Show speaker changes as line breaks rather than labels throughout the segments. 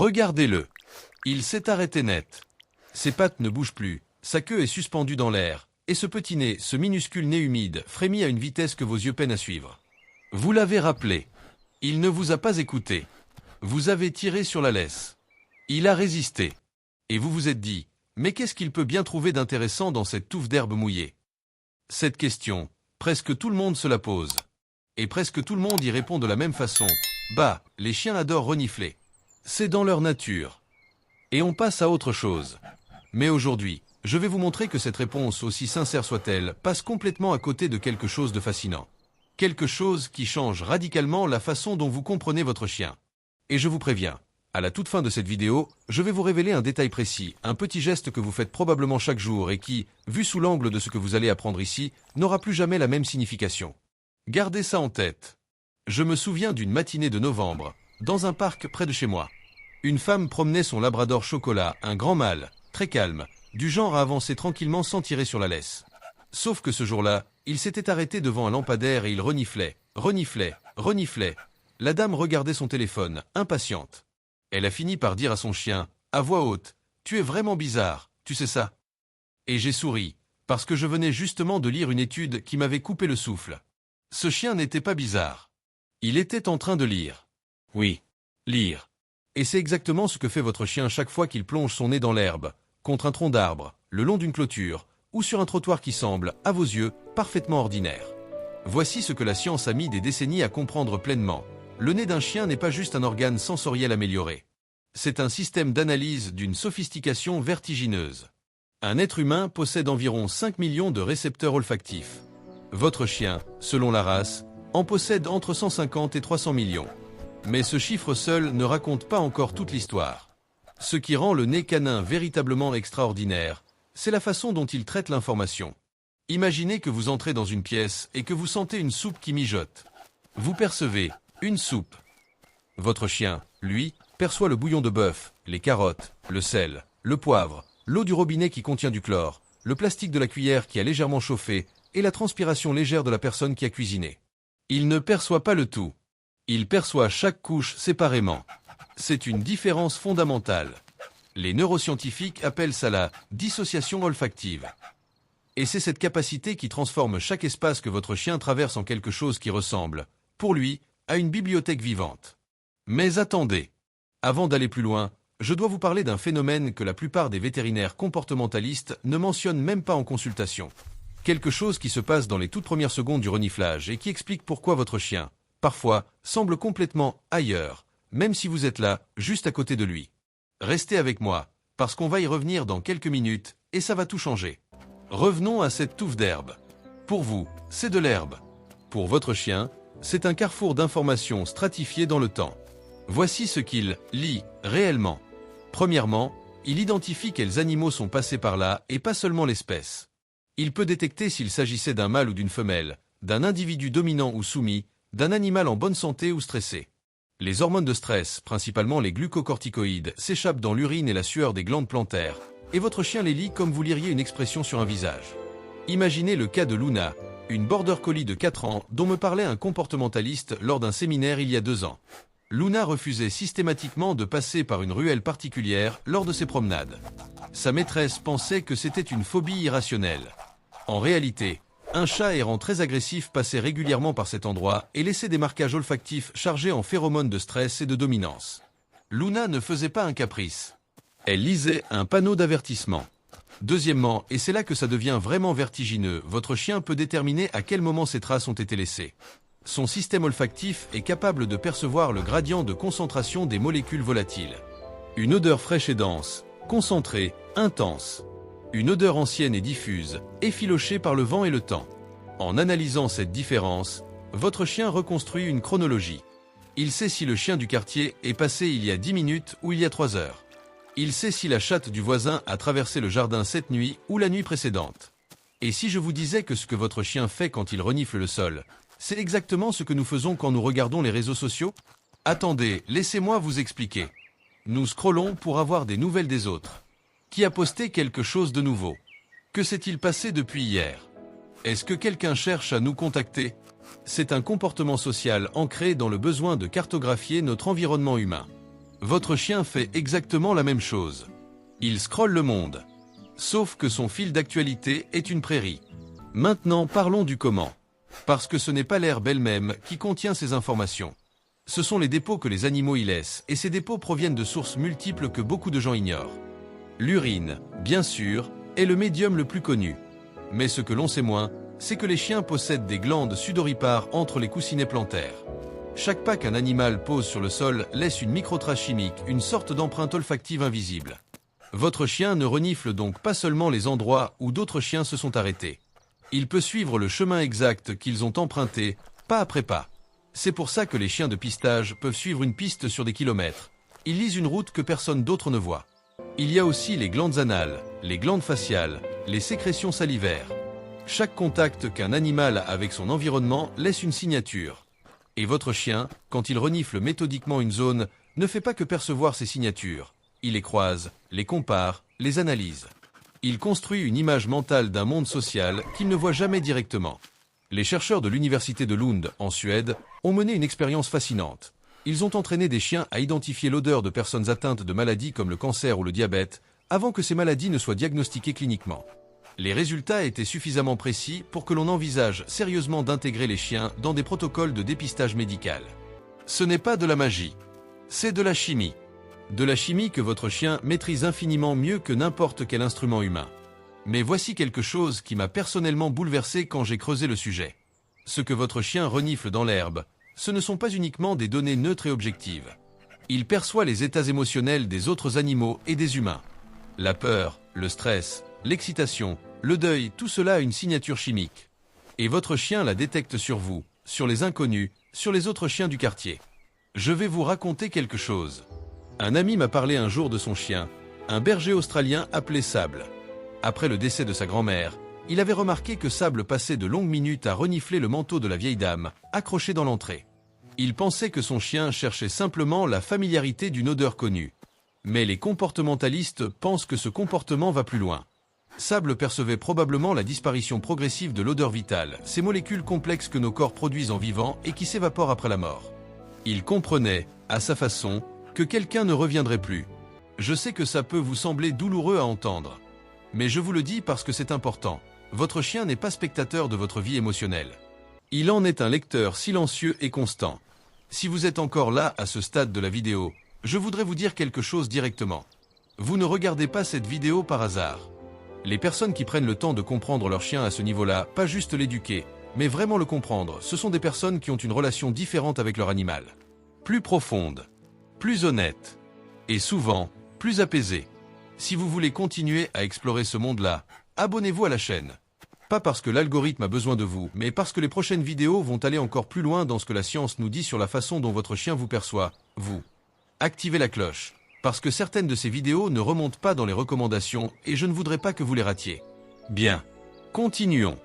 Regardez-le. Il s'est arrêté net. Ses pattes ne bougent plus, sa queue est suspendue dans l'air, et ce petit nez, ce minuscule nez humide, frémit à une vitesse que vos yeux peinent à suivre. Vous l'avez rappelé. Il ne vous a pas écouté. Vous avez tiré sur la laisse. Il a résisté. Et vous vous êtes dit, mais qu'est-ce qu'il peut bien trouver d'intéressant dans cette touffe d'herbe mouillée? Cette question, presque tout le monde se la pose. Et presque tout le monde y répond de la même façon. Bah, les chiens adorent renifler. C'est dans leur nature. Et on passe à autre chose. Mais aujourd'hui, je vais vous montrer que cette réponse, aussi sincère soit-elle, passe complètement à côté de quelque chose de fascinant. Quelque chose qui change radicalement la façon dont vous comprenez votre chien. Et je vous préviens, à la toute fin de cette vidéo, je vais vous révéler un détail précis, un petit geste que vous faites probablement chaque jour et qui, vu sous l'angle de ce que vous allez apprendre ici, n'aura plus jamais la même signification. Gardez ça en tête. Je me souviens d'une matinée de novembre, dans un parc près de chez moi. Une femme promenait son labrador chocolat, un grand mâle, très calme, du genre à avancer tranquillement sans tirer sur la laisse. Sauf que ce jour-là, il s'était arrêté devant un lampadaire et il reniflait, reniflait, reniflait. La dame regardait son téléphone, impatiente. Elle a fini par dire à son chien, à voix haute, « Tu es vraiment bizarre, tu sais ça ?» Et j'ai souri, parce que je venais justement de lire une étude qui m'avait coupé le souffle. Ce chien n'était pas bizarre. Il était en train de lire. Oui, lire. Et c'est exactement ce que fait votre chien chaque fois qu'il plonge son nez dans l'herbe, contre un tronc d'arbre, le long d'une clôture, ou sur un trottoir qui semble, à vos yeux, parfaitement ordinaire. Voici ce que la science a mis des décennies à comprendre pleinement. Le nez d'un chien n'est pas juste un organe sensoriel amélioré. C'est un système d'analyse d'une sophistication vertigineuse. Un être humain possède environ 5 millions de récepteurs olfactifs. Votre chien, selon la race, en possède entre 150 et 300 millions. Mais ce chiffre seul ne raconte pas encore toute l'histoire. Ce qui rend le nez canin véritablement extraordinaire, c'est la façon dont il traite l'information. Imaginez que vous entrez dans une pièce et que vous sentez une soupe qui mijote. Vous percevez une soupe. Votre chien, lui, perçoit le bouillon de bœuf, les carottes, le sel, le poivre, l'eau du robinet qui contient du chlore, le plastique de la cuillère qui a légèrement chauffé et la transpiration légère de la personne qui a cuisiné. Il ne perçoit pas le tout. Il perçoit chaque couche séparément. C'est une différence fondamentale. Les neuroscientifiques appellent ça la dissociation olfactive. Et c'est cette capacité qui transforme chaque espace que votre chien traverse en quelque chose qui ressemble, pour lui, à une bibliothèque vivante. Mais attendez. Avant d'aller plus loin, je dois vous parler d'un phénomène que la plupart des vétérinaires comportementalistes ne mentionnent même pas en consultation. Quelque chose qui se passe dans les toutes premières secondes du reniflage et qui explique pourquoi votre chien, parfois, semble complètement ailleurs, même si vous êtes là, juste à côté de lui. Restez avec moi, parce qu'on va y revenir dans quelques minutes, et ça va tout changer. Revenons à cette touffe d'herbe. Pour vous, c'est de l'herbe. Pour votre chien, c'est un carrefour d'informations stratifiées dans le temps. Voici ce qu'il lit réellement. Premièrement, il identifie quels animaux sont passés par là et pas seulement l'espèce. Il peut détecter s'il s'agissait d'un mâle ou d'une femelle, d'un individu dominant ou soumis, d'un animal en bonne santé ou stressé. Les hormones de stress, principalement les glucocorticoïdes, s'échappent dans l'urine et la sueur des glandes plantaires, et votre chien les lit comme vous liriez une expression sur un visage. Imaginez le cas de Luna, une border collie de 4 ans dont me parlait un comportementaliste lors d'un séminaire il y a 2 ans. Luna refusait systématiquement de passer par une ruelle particulière lors de ses promenades. Sa maîtresse pensait que c'était une phobie irrationnelle. En réalité, un chat errant très agressif passait régulièrement par cet endroit et laissait des marquages olfactifs chargés en phéromones de stress et de dominance. Luna ne faisait pas un caprice. Elle lisait un panneau d'avertissement. Deuxièmement, et c'est là que ça devient vraiment vertigineux, votre chien peut déterminer à quel moment ces traces ont été laissées. Son système olfactif est capable de percevoir le gradient de concentration des molécules volatiles. Une odeur fraîche et dense, concentrée, intense. Une odeur ancienne et diffuse, effilochée par le vent et le temps. En analysant cette différence, votre chien reconstruit une chronologie. Il sait si le chien du quartier est passé il y a 10 minutes ou il y a 3 heures. Il sait si la chatte du voisin a traversé le jardin cette nuit ou la nuit précédente. Et si je vous disais que ce que votre chien fait quand il renifle le sol, c'est exactement ce que nous faisons quand nous regardons les réseaux sociaux? Attendez, laissez-moi vous expliquer. Nous scrollons pour avoir des nouvelles des autres. Qui a posté quelque chose de nouveau? Que s'est-il passé depuis hier? Est-ce que quelqu'un cherche à nous contacter? C'est un comportement social ancré dans le besoin de cartographier notre environnement humain. Votre chien fait exactement la même chose. Il scrolle le monde. Sauf que son fil d'actualité est une prairie. Maintenant parlons du comment. Parce que ce n'est pas l'herbe elle-même qui contient ces informations. Ce sont les dépôts que les animaux y laissent, et ces dépôts proviennent de sources multiples que beaucoup de gens ignorent. L'urine, bien sûr, est le médium le plus connu. Mais ce que l'on sait moins, c'est que les chiens possèdent des glandes sudoripares entre les coussinets plantaires. Chaque pas qu'un animal pose sur le sol laisse une microtrace chimique, une sorte d'empreinte olfactive invisible. Votre chien ne renifle donc pas seulement les endroits où d'autres chiens se sont arrêtés. Il peut suivre le chemin exact qu'ils ont emprunté, pas après pas. C'est pour ça que les chiens de pistage peuvent suivre une piste sur des kilomètres. Ils lisent une route que personne d'autre ne voit. Il y a aussi les glandes anales, les glandes faciales, les sécrétions salivaires. Chaque contact qu'un animal a avec son environnement laisse une signature. Et votre chien, quand il renifle méthodiquement une zone, ne fait pas que percevoir ces signatures. Il les croise, les compare, les analyse. Il construit une image mentale d'un monde social qu'il ne voit jamais directement. Les chercheurs de l'université de Lund, en Suède, ont mené une expérience fascinante. Ils ont entraîné des chiens à identifier l'odeur de personnes atteintes de maladies comme le cancer ou le diabète, avant que ces maladies ne soient diagnostiquées cliniquement. Les résultats étaient suffisamment précis pour que l'on envisage sérieusement d'intégrer les chiens dans des protocoles de dépistage médical. Ce n'est pas de la magie, c'est de la chimie. De la chimie que votre chien maîtrise infiniment mieux que n'importe quel instrument humain. Mais voici quelque chose qui m'a personnellement bouleversé quand j'ai creusé le sujet. Ce que votre chien renifle dans l'herbe, ce ne sont pas uniquement des données neutres et objectives. Il perçoit les états émotionnels des autres animaux et des humains. La peur, le stress, l'excitation, le deuil, tout cela a une signature chimique. Et votre chien la détecte sur vous, sur les inconnus, sur les autres chiens du quartier. Je vais vous raconter quelque chose. Un ami m'a parlé un jour de son chien, un berger australien appelé Sable. Après le décès de sa grand-mère, il avait remarqué que Sable passait de longues minutes à renifler le manteau de la vieille dame, accroché dans l'entrée. Il pensait que son chien cherchait simplement la familiarité d'une odeur connue. Mais les comportementalistes pensent que ce comportement va plus loin. Sable percevait probablement la disparition progressive de l'odeur vitale, ces molécules complexes que nos corps produisent en vivant et qui s'évaporent après la mort. Il comprenait, à sa façon, que quelqu'un ne reviendrait plus. Je sais que ça peut vous sembler douloureux à entendre. Mais je vous le dis parce que c'est important. Votre chien n'est pas spectateur de votre vie émotionnelle. Il en est un lecteur silencieux et constant. Si vous êtes encore là à ce stade de la vidéo, je voudrais vous dire quelque chose directement. Vous ne regardez pas cette vidéo par hasard. Les personnes qui prennent le temps de comprendre leur chien à ce niveau-là, pas juste l'éduquer, mais vraiment le comprendre, ce sont des personnes qui ont une relation différente avec leur animal. Plus profonde, plus honnête, et souvent, plus apaisée. Si vous voulez continuer à explorer ce monde-là, abonnez-vous à la chaîne. Pas parce que l'algorithme a besoin de vous, mais parce que les prochaines vidéos vont aller encore plus loin dans ce que la science nous dit sur la façon dont votre chien vous perçoit, vous. Activez la cloche, parce que certaines de ces vidéos ne remontent pas dans les recommandations et je ne voudrais pas que vous les ratiez. Bien. Continuons.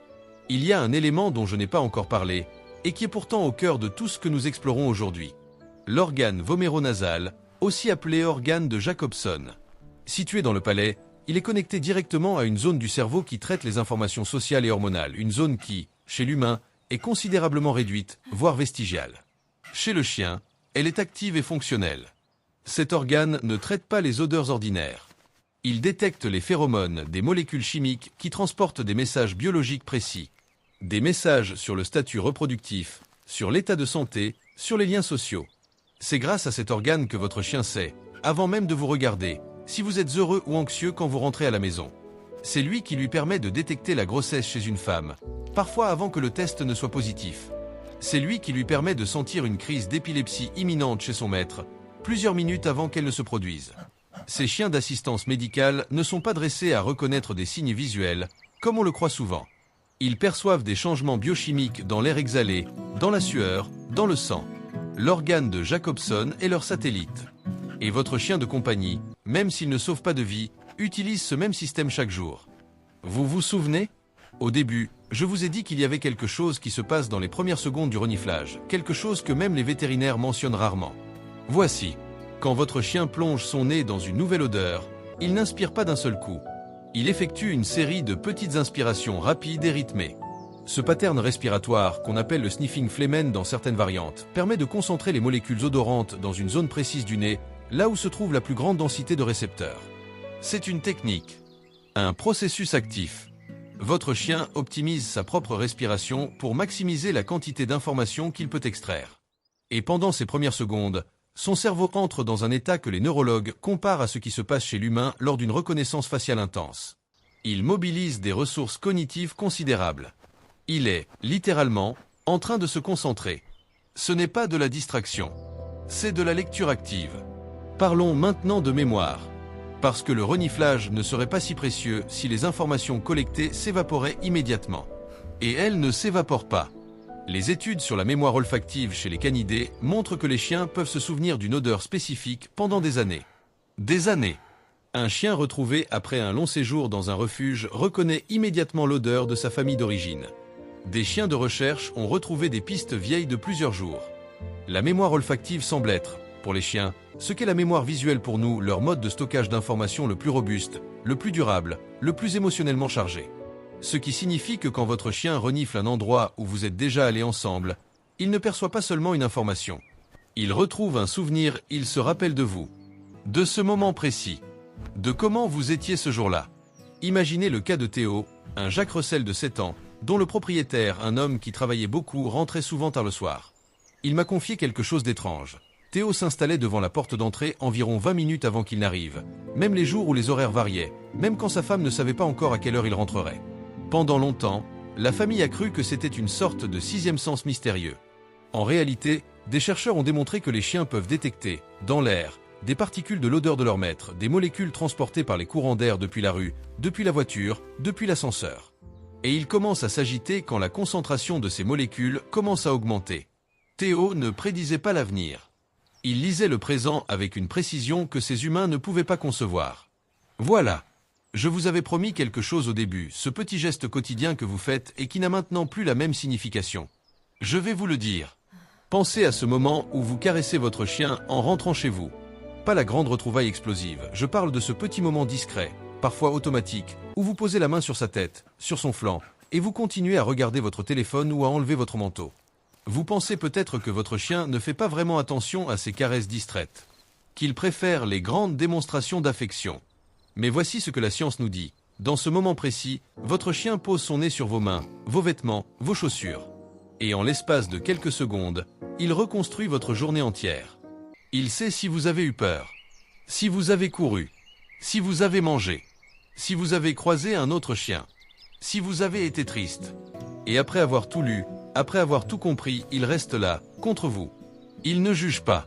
Il y a un élément dont je n'ai pas encore parlé, et qui est pourtant au cœur de tout ce que nous explorons aujourd'hui. L'organe voméronasal, aussi appelé organe de Jacobson. Situé dans le palais, il est connecté directement à une zone du cerveau qui traite les informations sociales et hormonales, une zone qui, chez l'humain, est considérablement réduite, voire vestigiale. Chez le chien, elle est active et fonctionnelle. Cet organe ne traite pas les odeurs ordinaires. Il détecte les phéromones, des molécules chimiques qui transportent des messages biologiques précis. Des messages sur le statut reproductif, sur l'état de santé, sur les liens sociaux. C'est grâce à cet organe que votre chien sait, avant même de vous regarder, si vous êtes heureux ou anxieux quand vous rentrez à la maison. C'est lui qui lui permet de détecter la grossesse chez une femme, parfois avant que le test ne soit positif. C'est lui qui lui permet de sentir une crise d'épilepsie imminente chez son maître, plusieurs minutes avant qu'elle ne se produise. Ces chiens d'assistance médicale ne sont pas dressés à reconnaître des signes visuels, comme on le croit souvent. Ils perçoivent des changements biochimiques dans l'air exhalé, dans la sueur, dans le sang. L'organe de Jacobson est leur satellite. Et votre chien de compagnie, même s'il ne sauve pas de vie, utilise ce même système chaque jour. Vous vous souvenez ? Au début, je vous ai dit qu'il y avait quelque chose qui se passe dans les premières secondes du reniflage, quelque chose que même les vétérinaires mentionnent rarement. Voici. Quand votre chien plonge son nez dans une nouvelle odeur, il n'inspire pas d'un seul coup. Il effectue une série de petites inspirations rapides et rythmées. Ce pattern respiratoire, qu'on appelle le sniffing flehmen dans certaines variantes, permet de concentrer les molécules odorantes dans une zone précise du nez là où se trouve la plus grande densité de récepteurs. C'est une technique, un processus actif. Votre chien optimise sa propre respiration pour maximiser la quantité d'informations qu'il peut extraire. Et pendant ces premières secondes, son cerveau entre dans un état que les neurologues comparent à ce qui se passe chez l'humain lors d'une reconnaissance faciale intense. Il mobilise des ressources cognitives considérables. Il est, littéralement, en train de se concentrer. Ce n'est pas de la distraction, c'est de la lecture active. Parlons maintenant de mémoire. Parce que le reniflage ne serait pas si précieux si les informations collectées s'évaporaient immédiatement. Et elles ne s'évaporent pas. Les études sur la mémoire olfactive chez les canidés montrent que les chiens peuvent se souvenir d'une odeur spécifique pendant des années. Des années. Un chien retrouvé après un long séjour dans un refuge reconnaît immédiatement l'odeur de sa famille d'origine. Des chiens de recherche ont retrouvé des pistes vieilles de plusieurs jours. La mémoire olfactive semble être, pour les chiens, ce qu'est la mémoire visuelle pour nous, leur mode de stockage d'informations le plus robuste, le plus durable, le plus émotionnellement chargé. Ce qui signifie que quand votre chien renifle un endroit où vous êtes déjà allés ensemble, il ne perçoit pas seulement une information. Il retrouve un souvenir, il se rappelle de vous. De ce moment précis. De comment vous étiez ce jour-là. Imaginez le cas de Théo, un Jacques Russell de 7 ans, dont le propriétaire, un homme qui travaillait beaucoup, rentrait souvent tard le soir. Il m'a confié quelque chose d'étrange. Théo s'installait devant la porte d'entrée environ 20 minutes avant qu'il n'arrive, même les jours où les horaires variaient, même quand sa femme ne savait pas encore à quelle heure il rentrerait. Pendant longtemps, la famille a cru que c'était une sorte de sixième sens mystérieux. En réalité, des chercheurs ont démontré que les chiens peuvent détecter, dans l'air, des particules de l'odeur de leur maître, des molécules transportées par les courants d'air depuis la rue, depuis la voiture, depuis l'ascenseur. Et ils commencent à s'agiter quand la concentration de ces molécules commence à augmenter. Théo ne prédisait pas l'avenir. Il lisait le présent avec une précision que ces humains ne pouvaient pas concevoir. Voilà. Je vous avais promis quelque chose au début, ce petit geste quotidien que vous faites et qui n'a maintenant plus la même signification. Je vais vous le dire. Pensez à ce moment où vous caressez votre chien en rentrant chez vous. Pas la grande retrouvaille explosive, je parle de ce petit moment discret, parfois automatique, où vous posez la main sur sa tête, sur son flanc, et vous continuez à regarder votre téléphone ou à enlever votre manteau. Vous pensez peut-être que votre chien ne fait pas vraiment attention à ces caresses distraites, qu'il préfère les grandes démonstrations d'affection. Mais voici ce que la science nous dit. Dans ce moment précis, votre chien pose son nez sur vos mains, vos vêtements, vos chaussures. Et en l'espace de quelques secondes, il reconstruit votre journée entière. Il sait si vous avez eu peur, si vous avez couru, si vous avez mangé, si vous avez croisé un autre chien, si vous avez été triste. Et après avoir tout lu, après avoir tout compris, il reste là, contre vous. Il ne juge pas.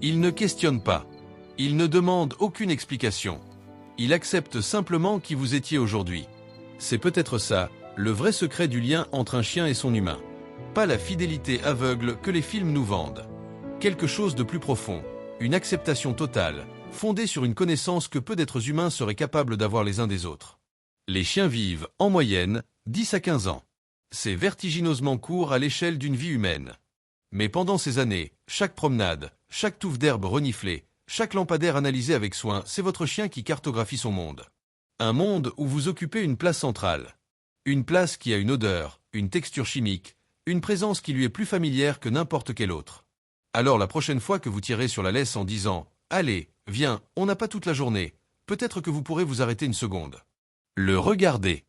Il ne questionne pas. Il ne demande aucune explication. Il accepte simplement qui vous étiez aujourd'hui. C'est peut-être ça, le vrai secret du lien entre un chien et son humain. Pas la fidélité aveugle que les films nous vendent. Quelque chose de plus profond, une acceptation totale, fondée sur une connaissance que peu d'êtres humains seraient capables d'avoir les uns des autres. Les chiens vivent, en moyenne, 10 à 15 ans. C'est vertigineusement court à l'échelle d'une vie humaine. Mais pendant ces années, chaque promenade, chaque touffe d'herbe reniflée, chaque lampadaire analysé avec soin, c'est votre chien qui cartographie son monde. Un monde où vous occupez une place centrale. Une place qui a une odeur, une texture chimique, une présence qui lui est plus familière que n'importe quelle autre. Alors la prochaine fois que vous tirez sur la laisse en disant « Allez, viens, on n'a pas toute la journée », peut-être que vous pourrez vous arrêter une seconde. Le regarder.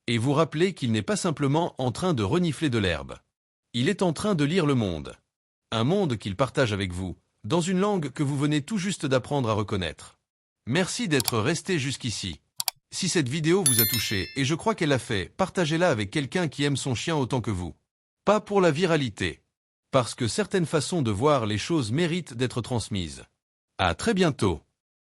Et vous rappeler qu'il n'est pas simplement en train de renifler de l'herbe. Il est en train de lire le monde. Un monde qu'il partage avec vous, dans une langue que vous venez tout juste d'apprendre à reconnaître. Merci d'être resté jusqu'ici. Si cette vidéo vous a touché, et je crois qu'elle l'a fait, partagez-la avec quelqu'un qui aime son chien autant que vous. Pas pour la viralité. Parce que certaines façons de voir les choses méritent d'être transmises. À très bientôt.